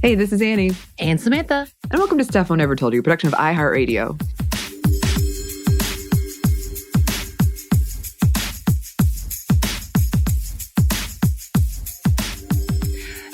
Hey, this is Anney. And Samantha. And welcome to Stuff I Never Told You, a production of iHeartRadio.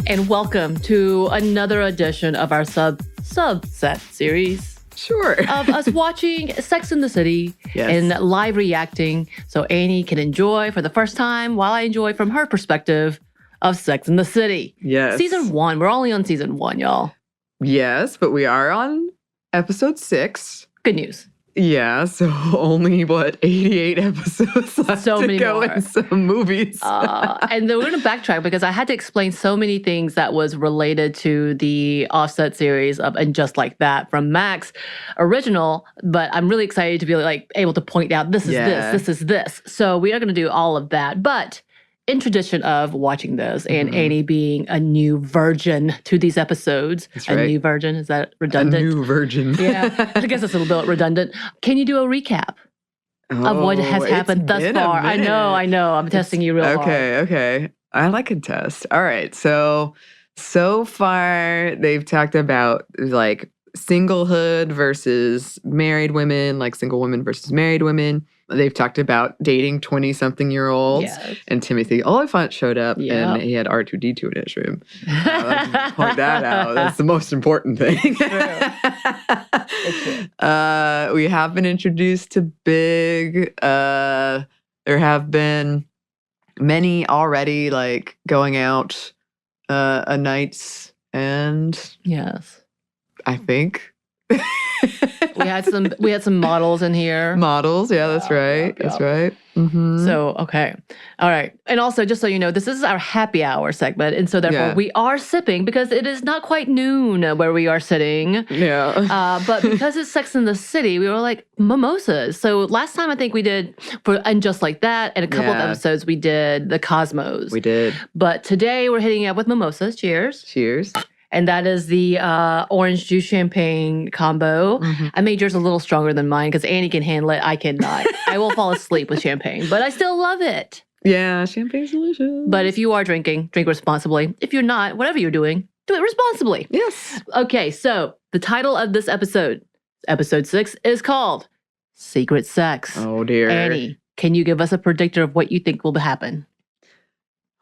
And welcome to another edition of our subset series. Sure. Of us watching Sex in the City and live reacting so Anney can enjoy for the first time while I enjoy from her perspective of Sex in the City. Yes. Season 1. We're only on season 1, y'all. Yes, but we are on episode 6. Good news. Yeah, so only, 88 episodes left to go more. in some movies. And then we're going to backtrack because I had to explain so many things that was related to the Offset series of And Just Like That from Max original, but I'm really excited to be able to point out this is this. So we are going to do all of that, but in tradition of watching this and Anney being a new virgin to these episodes. That's right. A new virgin, is that redundant? A new virgin. Yeah, I guess it's a little bit redundant. Can you do a recap of what has happened thus far? I know. I'm testing you real hard. Okay. I like a test. All right. So far they've talked about singlehood versus married women, single women versus married women. They've talked about dating 20-something-year-olds. Yes. And Timothy Oliphant showed up and he had R2-D2 in his room. Point that out. That's the most important thing. It's true. We have been introduced to Big. There have been many already going out a nights and I think we had some models in here. Models, that's right. That's right. Mm-hmm. So, okay. All right. And also, just so you know, this is our happy hour segment. And so, therefore, we are sipping because it is not quite noon where we are sitting. Yeah. But because it's Sex in the City, we were like, mimosas. So, last time I think we did, And Just Like That, and a couple of episodes, we did the Cosmos. We did. But today, we're hitting it up with mimosas. Cheers. Cheers. And that is the orange juice champagne combo. Mm-hmm. I made yours a little stronger than mine because Anney can handle it. I cannot. I will fall asleep with champagne, but I still love it. Yeah, champagne's delicious. But if you are drinking, drink responsibly. If you're not, whatever you're doing, do it responsibly. Yes. Okay, so the title of this episode, episode 6, is called Secret Sex. Oh, dear. Anney, can you give us a predictor of what you think will happen?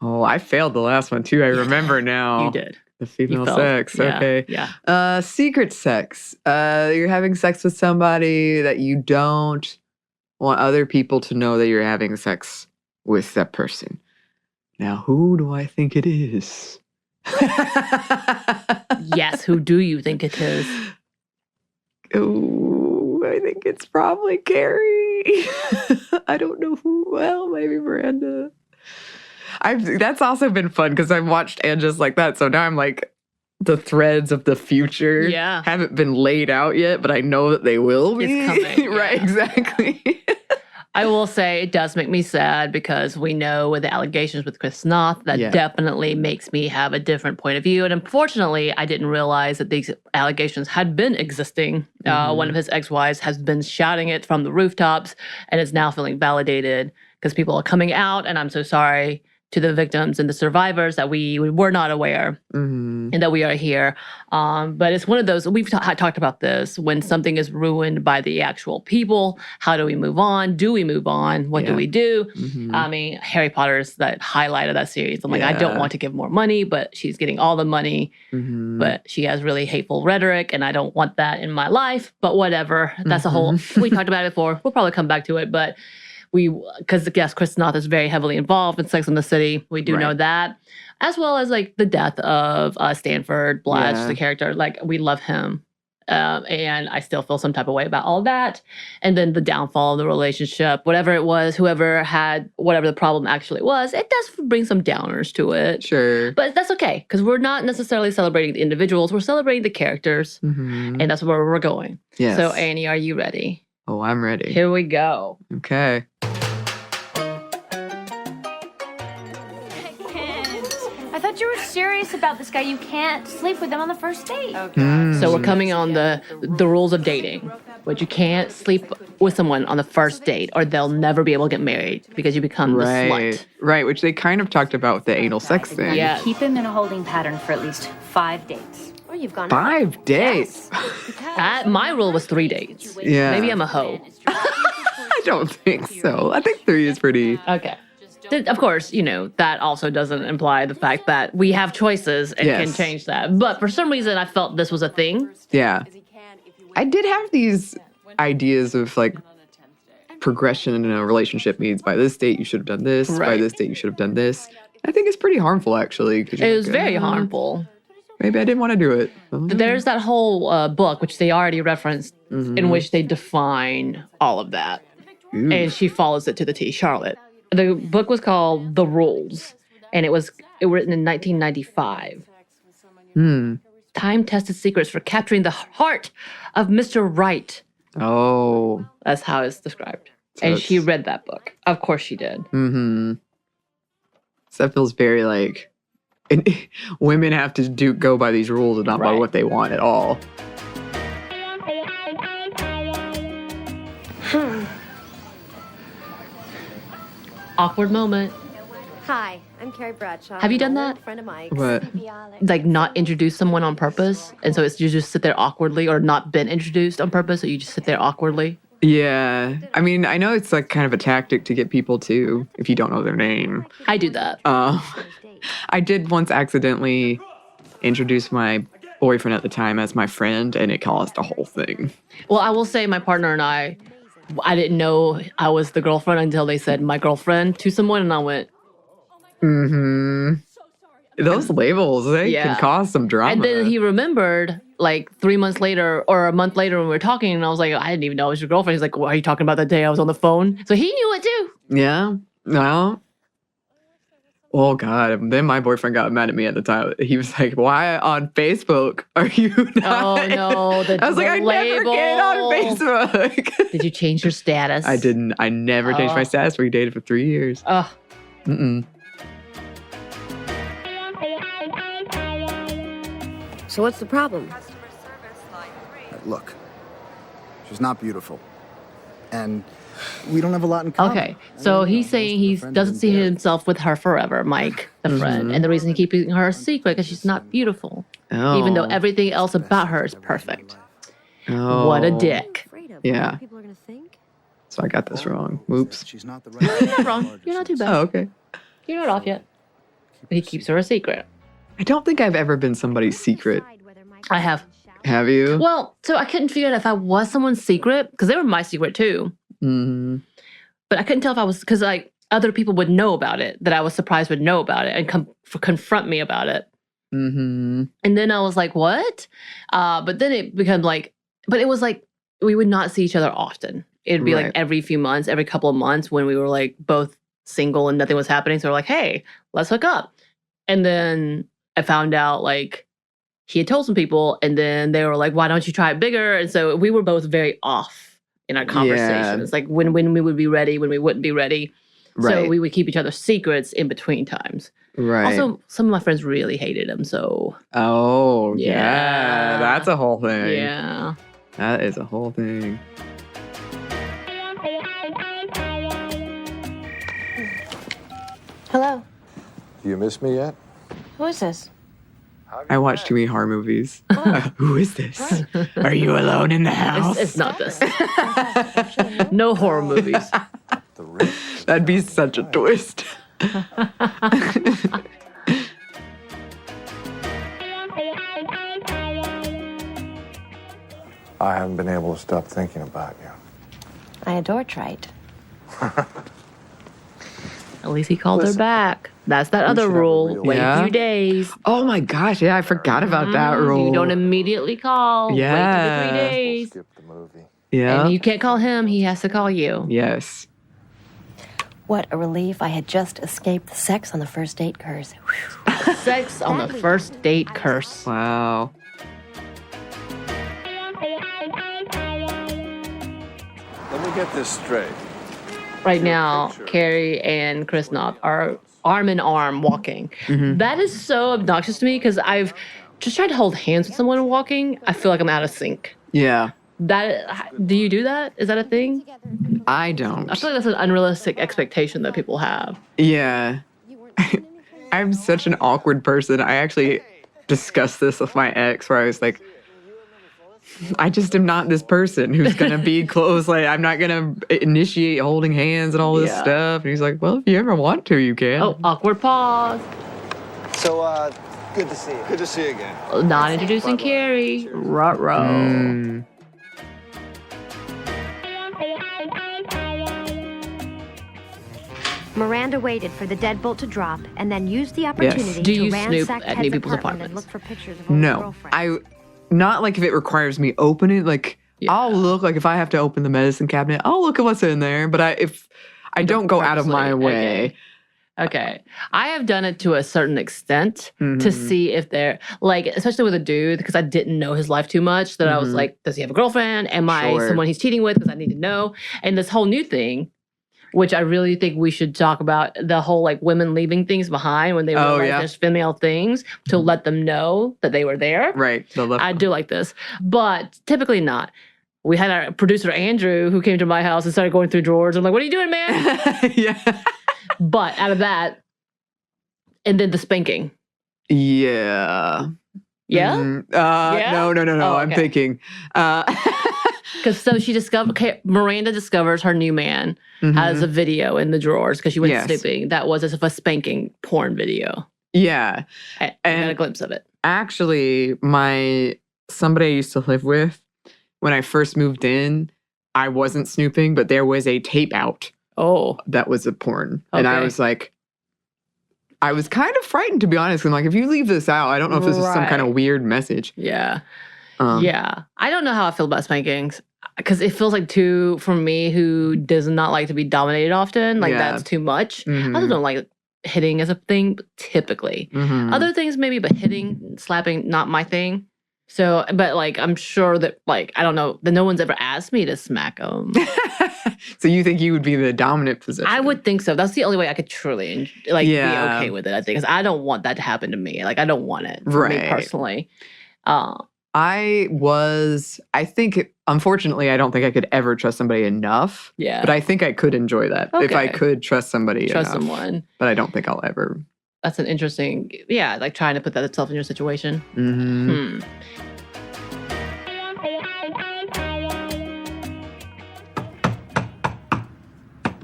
Oh, I failed the last one, too. I remember now. You did. The female sex, okay. Yeah. Secret sex. You're having sex with somebody that you don't want other people to know that you're having sex with that person. Now, who do I think it is? Yes, who do you think it is? Oh, I think it's probably Carrie. I don't know who. Well, maybe Miranda. That's also been fun because I've watched And Just Like That. So now I'm the threads of the future haven't been laid out yet, but I know that they will be. It's coming. Right, exactly. Yeah. I will say it does make me sad because we know with the allegations with Chris Noth, that definitely makes me have a different point of view. And unfortunately, I didn't realize that these allegations had been existing. One of his ex-wives has been shouting it from the rooftops and is now feeling validated because people are coming out. And I'm so sorry to the victims and the survivors that we were not aware and that we are here. But it's one of those, we've talked about this, when something is ruined by the actual people, how do we move on? Do we move on? What do we do? Mm-hmm. I mean, Harry Potter's that highlight of that series. I'm I don't want to give more money, but she's getting all the money. Mm-hmm. But she has really hateful rhetoric, and I don't want that in my life. But whatever. That's a whole, we talked about it before. We'll probably come back to it, but because Chris Noth is very heavily involved in Sex in the City. We do know that. As well as the death of Stanford Blatch, the character. We love him. And I still feel some type of way about all that. And then the downfall of the relationship, whatever it was, whoever had whatever the problem actually was, it does bring some downers to it. Sure. But that's okay, because we're not necessarily celebrating the individuals. We're celebrating the characters. Mm-hmm. And that's where we're going. Yes. So, Anney, are you ready? Oh, I'm ready. Here we go. Okay. I thought you were serious about this guy. You can't sleep with him on the first date. So we're coming on the rules of dating, but you can't sleep with someone on the first date, or they'll never be able to get married because you become the slut. Right, which they kind of talked about with the anal sex thing. Yeah. Keep him in a holding pattern for at least 5 dates. Or you've gone 5 dates? My rule was 3 dates. Yeah. Maybe I'm a hoe. I don't think so. I think 3 is pretty... Okay. Of course, that also doesn't imply the fact that we have choices and can change that. But for some reason, I felt this was a thing. Yeah. I did have these ideas of like progression in a relationship means by this date you should have done this, by this date you should have done this. I think it's pretty harmful actually. It was very harmful. Maybe I didn't want to do it. There's that whole book, which they already referenced, in which they define all of that. Ooh. And she follows it to the T, Charlotte. The book was called The Rules, and it was written in 1995. Time-tested secrets for capturing the heart of Mr. Right. Oh. That's how it's described. So and she read that book. Of course she did. So that feels very like women have to go by these rules and not by what they want at all. Awkward moment. Hi, I'm Carrie Bradshaw. Have you done that? Friend of Mike's. What? Like not introduce someone on purpose, and so you just sit there awkwardly, or not been introduced on purpose, so you just sit there awkwardly. Yeah. I mean, I know it's like kind of a tactic to get people to, if you don't know their name. I do that. I did once accidentally introduce my boyfriend at the time as my friend, and it caused a whole thing. Well, I will say my partner and I didn't know I was the girlfriend until they said my girlfriend to someone, and I went, Those labels, they can cause some drama. And then he remembered, like 3 months later or a month later when we were talking, and I was like, I didn't even know it was your girlfriend. He's like, well, are you talking about that day I was on the phone? So he knew it too. Yeah. No. Oh, God. Then my boyfriend got mad at me at the time. He was like, why on Facebook are you not? Oh, no. I was like, I never get on Facebook. Did you change your status? I didn't. I never changed my status. We dated for 3 years. Oh. So what's the problem? Look, she's not beautiful. And we don't have a lot in common. Okay, so he's saying he doesn't see himself with her forever, Mike, the friend. And the reason he keeps her a secret because she's not beautiful. Oh. Even though everything else about her is perfect. Oh. What a dick. Yeah. People are gonna think. So I got this wrong. Oops. She's not the You're not wrong. You're not too bad. Oh, okay. You're not off yet. But he keeps her a secret. I don't think I've ever been somebody's secret. I have. Have you? Well, so I couldn't figure out if I was someone's secret, because they were my secret too. But I couldn't tell if I was, because like other people would know about it, that I was surprised would know about it and confront me about it. And then I was like, what? But then it became like, but it was like, we would not see each other often. It'd be like every few months, every couple of months when we were like both single and nothing was happening. So we're like, hey, let's hook up. And then I found out like he had told some people, and then they were like, why don't you try it bigger? And so we were both very off in our conversations. Like when we would be ready, when we wouldn't be ready. So we would keep each other's secrets in between times. Also, some of my friends really hated him. So. Oh, yeah. That's a whole thing. Yeah. That is a whole thing. Hello. Do you miss me yet? Who is this? I watch too many horror movies. Who is this? Are you alone in the house? It's not this. No horror movies. That'd be such a twist. I haven't been able to stop thinking about you. I adore Trite. At least he called her back. That's that other rule. Wait a few days. Oh my gosh, yeah, I forgot about that rule. You don't immediately call. Yeah. Wait 2 to 3 days. Skip the movie. Yeah. And you can't call him. He has to call you. Yes. What a relief. I had just escaped the sex on the first date curse. Sex on the first date curse. Wow. Let me get this straight. Right now, Carrie and Chris Knopf are arm in arm walking. That is so obnoxious to me because I've just tried to hold hands with someone walking. I feel like I'm out of sync. Yeah. Do you do that? Is that a thing? I don't. I feel like that's an unrealistic expectation that people have. Yeah. I'm such an awkward person. I actually discussed this with my ex where I was like, I just am not this person who's going to be close. Like, I'm not going to initiate holding hands and all this stuff. And he's like, well, if you ever want to, you can. Oh, awkward pause. So, good to see you. Good to see you again. Not introducing Carrie. Ruh-roh. Miranda waited for the deadbolt to drop and then used the opportunity Do you to snoop ransack at new Ted's people's apartment and apartments? look for pictures of old No, girlfriends. not like if it requires me open it. Like I'll look, like if I have to open the medicine cabinet, I'll look at what's in there. But if I don't go out of my way. Okay. I have done it to a certain extent to see if they're, like, especially with a dude, because I didn't know his life too much, that I was like, does he have a girlfriend? Am I someone he's cheating with? Because I need to know. And this whole new thing, which I really think we should talk about, the whole, like, women leaving things behind when they realize there's female things, to let them know that they were there. Right. I do like this. But typically not. We had our producer, Andrew, who came to my house and started going through drawers. I'm like, what are you doing, man? Yeah. But out of that, and then the spanking. Yeah. Yeah? No. Oh, I'm thinking. Because so Miranda discovers her new man has a video in the drawers because she went snooping. That was as if a spanking porn video. Yeah. I got a glimpse of it. Actually, somebody I used to live with, when I first moved in, I wasn't snooping, but there was a tape out. Oh. That was a porn. Okay. And I was like, I was kind of frightened, to be honest. I'm like, if you leave this out, I don't know if this is some kind of weird message. Yeah. Yeah. I don't know how I feel about spankings. Because it feels like for me, who does not like to be dominated often, like that's too much. I don't like hitting as a thing, typically. Other things maybe, but hitting, slapping, not my thing. So, but like, I'm sure that, like, I don't know, that no one's ever asked me to smack them. So you think you would be the dominant position? I would think so. That's the only way I could truly, be okay with it, I think. Because I don't want that to happen to me. Like, I don't want it for me personally. Unfortunately, I don't think I could ever trust somebody enough. Yeah. But I think I could enjoy that if I could trust somebody enough. Trust someone. But I don't think I'll ever. That's an interesting, like trying to put that itself in your situation.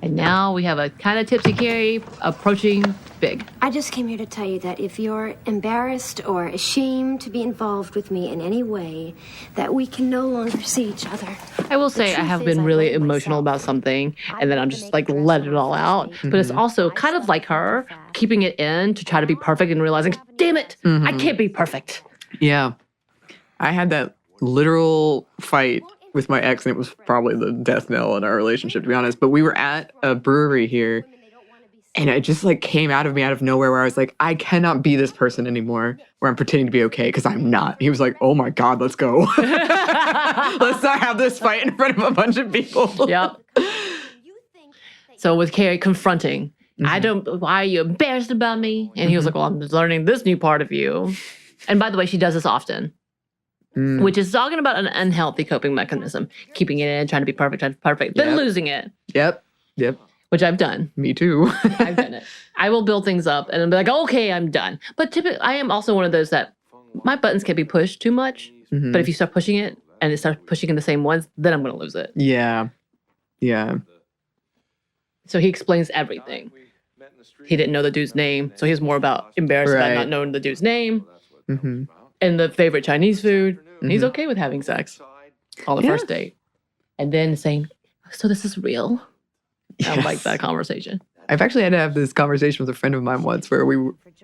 And now we have a kind of tipsy Carrie approaching big. I just came here to tell you that if you're embarrassed or ashamed to be involved with me in any way, that we can no longer see each other. I will say I have been really emotional about something, and then I'm just like let it all out. But it's also kind of like her keeping it in to try to be perfect and realizing, damn it, I can't be perfect. Yeah. I had that literal fight with my ex, and it was probably the death knell in our relationship, to be honest. But we were at a brewery here, and it just like came out of me out of nowhere, where I was like, I cannot be this person anymore, where I'm pretending to be okay, because I'm not. He was like, oh my God, let's go. Let's not have this fight in front of a bunch of people. Yep. So with Carrie confronting, why are you embarrassed about me? And he was like, well, I'm learning this new part of you. And by the way, she does this often. Which is talking about an unhealthy coping mechanism. Keeping it in, trying to be perfect, then losing it. Yep. Which I've done. Me too. I've done it. I will build things up and I'll be like, okay, I'm done. But typically, I am also one of those that my buttons can't be pushed too much. But if you start pushing it and it starts pushing in the same ones, then I'm going to lose it. Yeah. So he explains everything. He didn't know the dude's name, so he was more about embarrassed about not knowing the dude's name. And the favorite Chinese food. And he's okay with having sex on the first date. And then saying, so this is real? Yes. I like that conversation. I've actually had to have this conversation with a friend of mine once where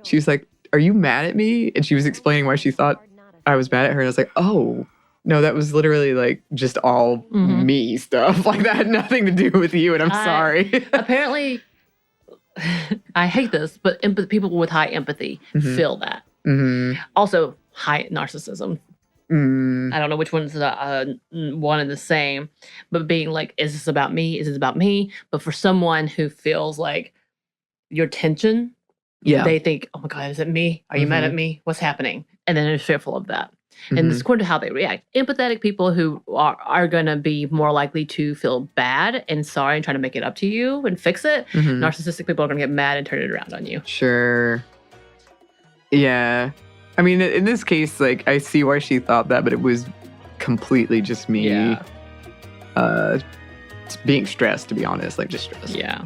she was like, are you mad at me? And she was explaining why she thought I was mad at her. And I was like, oh, no, that was literally like just all me stuff. Like that had nothing to do with you. And I'm sorry. Apparently, I hate this, but people with high empathy feel that. Also, high narcissism. I don't know which one's one and the same, but being like, is this about me? Is this about me? But for someone who feels like your tension, they think, oh my God, is it me? Are you mad at me? What's happening? And then they're fearful of that. And it's according to how they react. Empathetic people who are going to be more likely to feel bad and sorry and try to make it up to you and fix it. Narcissistic people are going to get mad and turn it around on you. Sure. Yeah. I mean, in this case, like, I see why she thought that, but it was completely just me being stressed, to be honest. Like, just stressed. Yeah.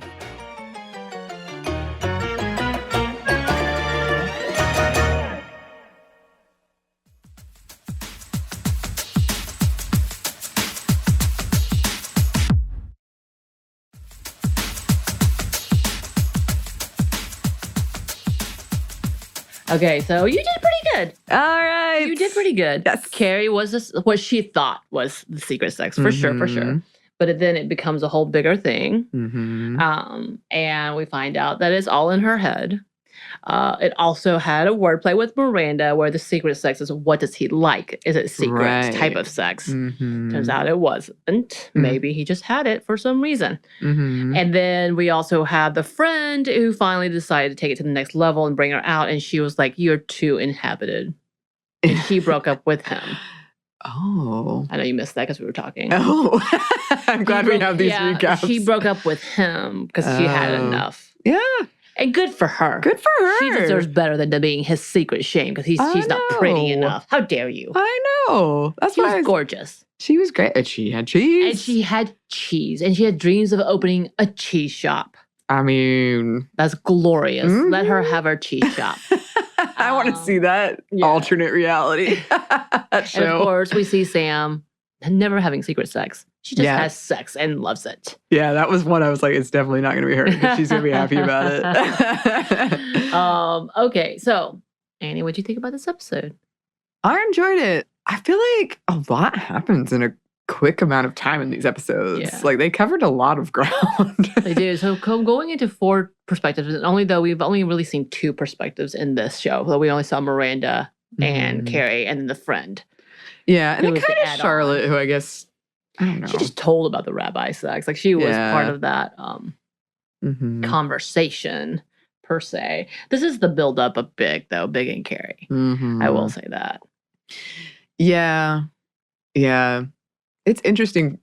Okay, so you did pretty good. All right. You did pretty good. Yes. Carrie was what she thought was the secret sex, for sure. But then it becomes a whole bigger thing. And we find out that it's all in her head. It also had a wordplay with Miranda where the secret sex is what does he like? Is it secret type of sex? Turns out it wasn't. Maybe he just had it for some reason. And then we also have the friend who finally decided to take it to the next level and bring her out. And she was like, you're too inhabited. And he broke up with him. Oh. I know you missed that because we were talking. Oh. I'm glad we have these recaps. She broke up with him because she had enough. Yeah. And good for her. Good for her. She deserves better than being his secret shame because she's not pretty enough. How dare you? I know. She was gorgeous. She was great. And she had cheese. And she had cheese. And she had dreams of opening a cheese shop. I mean, that's glorious. Let her have her cheese shop. I want to see that alternate reality show. And of course, we see Sam never having secret sex. She just has sex and loves it. Yeah, that was one I was like, it's definitely not going to be her because she's going to be happy about it. Okay, so Anney, what do you think about this episode? I enjoyed it. I feel like a lot happens in a quick amount of time in these episodes. Yeah. Like, they covered a lot of ground. They do. So going into 4 perspectives, and we've only really seen 2 perspectives in this show. So we only saw Miranda and Carrie and then the friend. Yeah, and then kind of Charlotte, who I guess, I don't know. She just told about the rabbi sex. Like, she was part of that conversation, per se. This is the buildup of Big, though. Big and Carrie. I will say that. Yeah. Yeah. It's interesting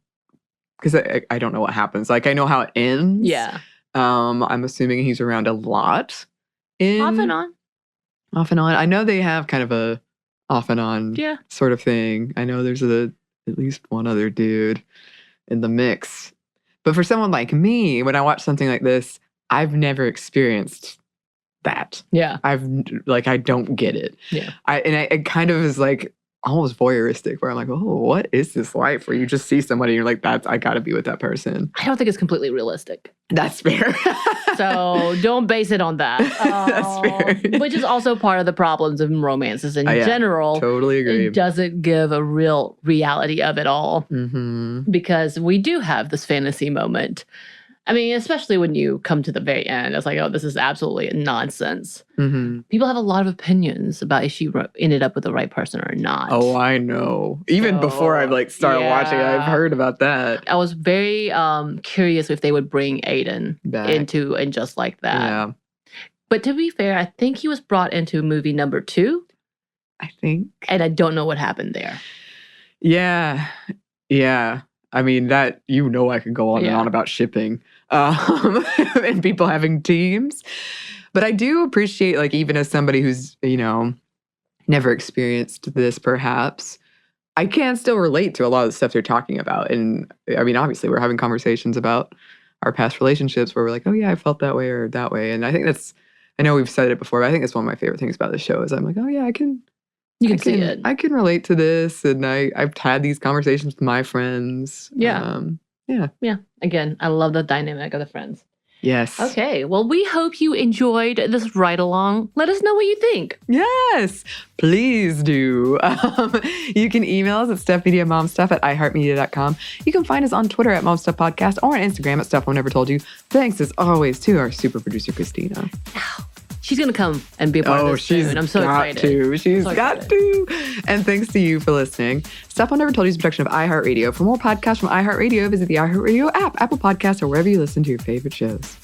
because I don't know what happens. Like, I know how it ends. Yeah. I'm assuming he's around a lot. Off and on. Off and on. I know they have kind of a off and on sort of thing. I know there's at least one other dude in the mix. But for someone like me, when I watch something like this, I've never experienced that. Yeah. I don't get it. Yeah. It kind of is like almost voyeuristic where I'm like, oh, what is this life? Where you just see somebody and you're like, I gotta be with that person. I don't think it's completely realistic. That's fair. So don't base it on that. That's fair. Which is also part of the problems of romances in general. Totally agree. It doesn't give a real reality of it all. Because we do have this fantasy moment. I mean, especially when you come to the very end, it's like, oh, this is absolutely nonsense. People have a lot of opinions about if she ended up with the right person or not. Oh, I know. Even before I started watching it, I've heard about that. I was very curious if they would bring Aiden into and just like that. Yeah. But to be fair, I think he was brought into movie number 2. I think. And I don't know what happened there. Yeah. Yeah. I mean, that, I could go on and on about shipping and people having teams. But I do appreciate, like, even as somebody who's, never experienced this perhaps, I can still relate to a lot of the stuff they're talking about. And I mean, obviously, we're having conversations about our past relationships where we're like, oh, yeah, I felt that way or that way. And I think I know we've said it before, but I think that's one of my favorite things about the show is I'm like, oh, yeah, I can see it. I can relate to this, and I've had these conversations with my friends. Yeah. Yeah. Again, I love the dynamic of the friends. Yes. Okay. Well, we hope you enjoyed this ride-along. Let us know what you think. Yes. Please do. You can email us at stuffmediamomstuff@iheartmedia.com. You can find us on Twitter at momstuffpodcast or on Instagram at Stuff Mom Never Told You. Thanks, as always, to our super producer, Christina. She's going to come and be a part of this soon. I'm so excited. She's got to. And thanks to you for listening. Stuff I Never Told You is a production of iHeartRadio. For more podcasts from iHeartRadio, visit the iHeartRadio app, Apple Podcasts, or wherever you listen to your favorite shows.